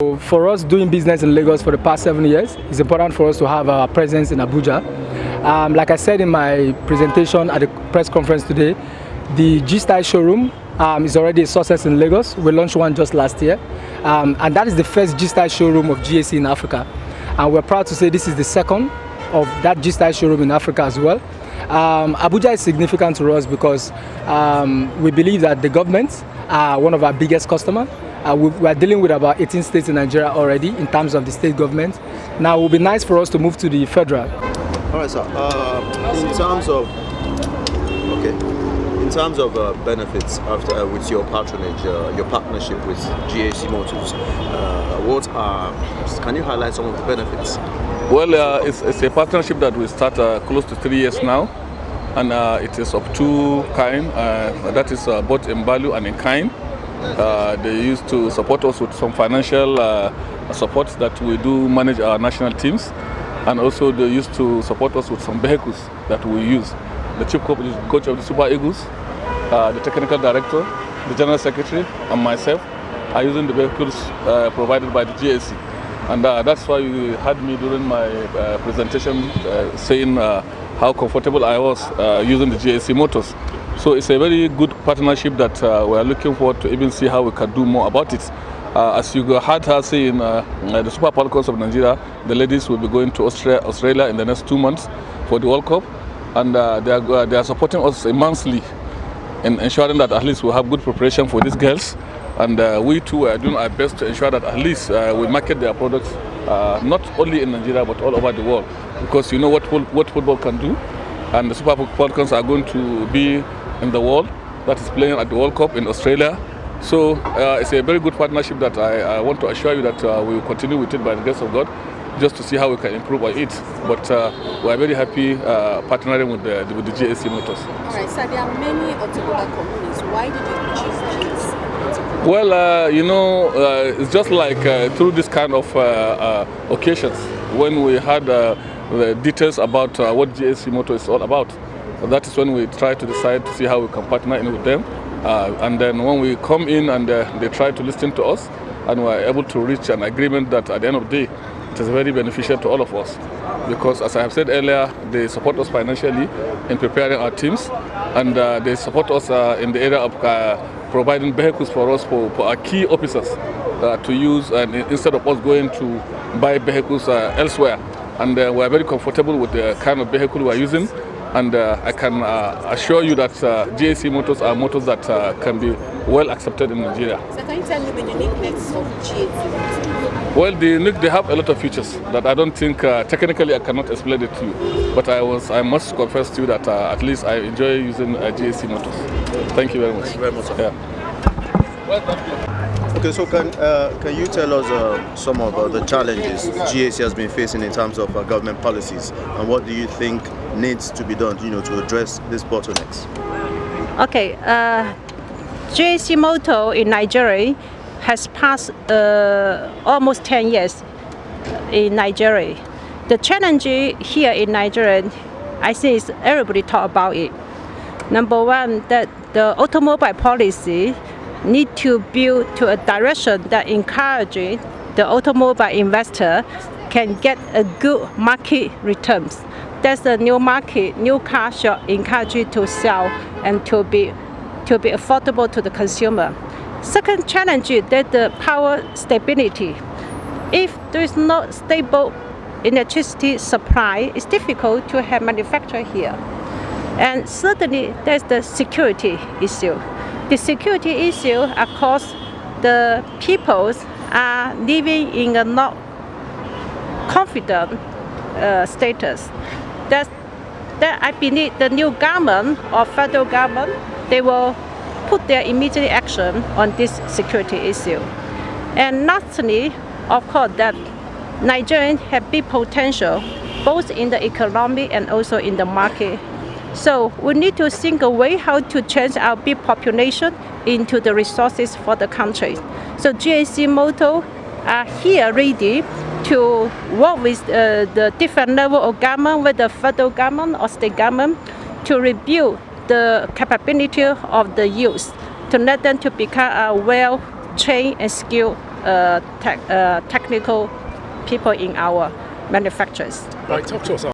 For us doing business in Lagos for the past 7 years, it's important for us to have our presence in Abuja. Like I said in my presentation at the press conference today, the GistBuddy showroom is already a success in Lagos. We launched one just last year, and that is the first GistBuddy showroom of GAC in Africa. And we're proud to say this is the second of that GistBuddy showroom in Africa as well. Abuja is significant to us because we believe that the government are one of our biggest customers. We are dealing with about 18 states in Nigeria already in terms of the state government. Now it will be nice for us to move to the federal. All right, sir. In terms of benefits after with your patronage, your partnership with GAC Motors, can you highlight some of the benefits? Well, it's a partnership that we start close to 3 years now, and it is of two kinds. That is both in value and in kind. They used to support us with some financial support that we do manage our national teams, and also they used to support us with some vehicles that we use. The chief coach of the Super Eagles, the technical director, the general secretary, and myself are using the vehicles provided by the GAC. And that's why you had me during my presentation saying how comfortable I was using the GAC Motors. So it's a very good partnership that we are looking forward to even see how we can do more about it. As you heard her saying, the Super Falcons of Nigeria, the ladies will be going to Australia in the next 2 months for the World Cup, and they are supporting us immensely in ensuring that at least we have good preparation for these girls. And we too are doing our best to ensure that at least we market their products not only in Nigeria but all over the world, because you know what football can do, and the Super Falcons are going to be in the world that is playing at the World Cup in Australia. So it's a very good partnership that I want to assure you that we will continue with it by the grace of God, just to see how we can improve on it. But we are very happy partnering with the GAC Motors. All right, so there are many automobile companies. Why did you choose these? Well, it's just like through this kind of occasions, when we had the details about what GAC Motors is all about, that is when we try to decide to see how we can partner in with them. And then when we come in and they try to listen to us, and we are able to reach an agreement that at the end of the day, it is very beneficial to all of us. Because as I have said earlier, they support us financially in preparing our teams, and they support us in the area of providing vehicles for us for our key officers to use, and instead of us going to buy vehicles elsewhere. And we are very comfortable with the kind of vehicle we are using. And I can assure you that GAC Motors are motors that can be well accepted in Nigeria. So can you tell me the uniqueness of GAC? Well, they have a lot of features that I don't think, technically I cannot explain it to you. But I must confess to you that at least I enjoy using GAC Motors. Thank you very much. Thank you very much, sir. Yeah. Well, thank you. Okay, so can you tell us some of the challenges GAC has been facing in terms of government policies, and what do you think needs to be done, to address these bottlenecks? Okay, GAC Motor in Nigeria has passed almost 10 years in Nigeria. The challenge here in Nigeria, I think, is everybody talk about it. Number one, that the automobile policy need to build to a direction that encourages the automobile investor can get a good market returns. That's the new market, new car should encourage you to sell and to be affordable to the consumer. Second challenge is that the power stability. If there is no stable electricity supply, it's difficult to have manufacture here. And certainly there's the security issue. The security issue, of course, the people are living in a not confident status. That I believe the new government or federal government, they will put their immediate action on this security issue. And lastly, of course, that Nigerians have big potential, both in the economy and also in the market. So we need to think a way how to change our big population into the resources for the country. So GAC Motors are here ready to work with the different level of government, whether federal government or state government, to rebuild the capability of the youth, to let them to become a well-trained and skilled technical people in our manufacturers. Right, talk to us.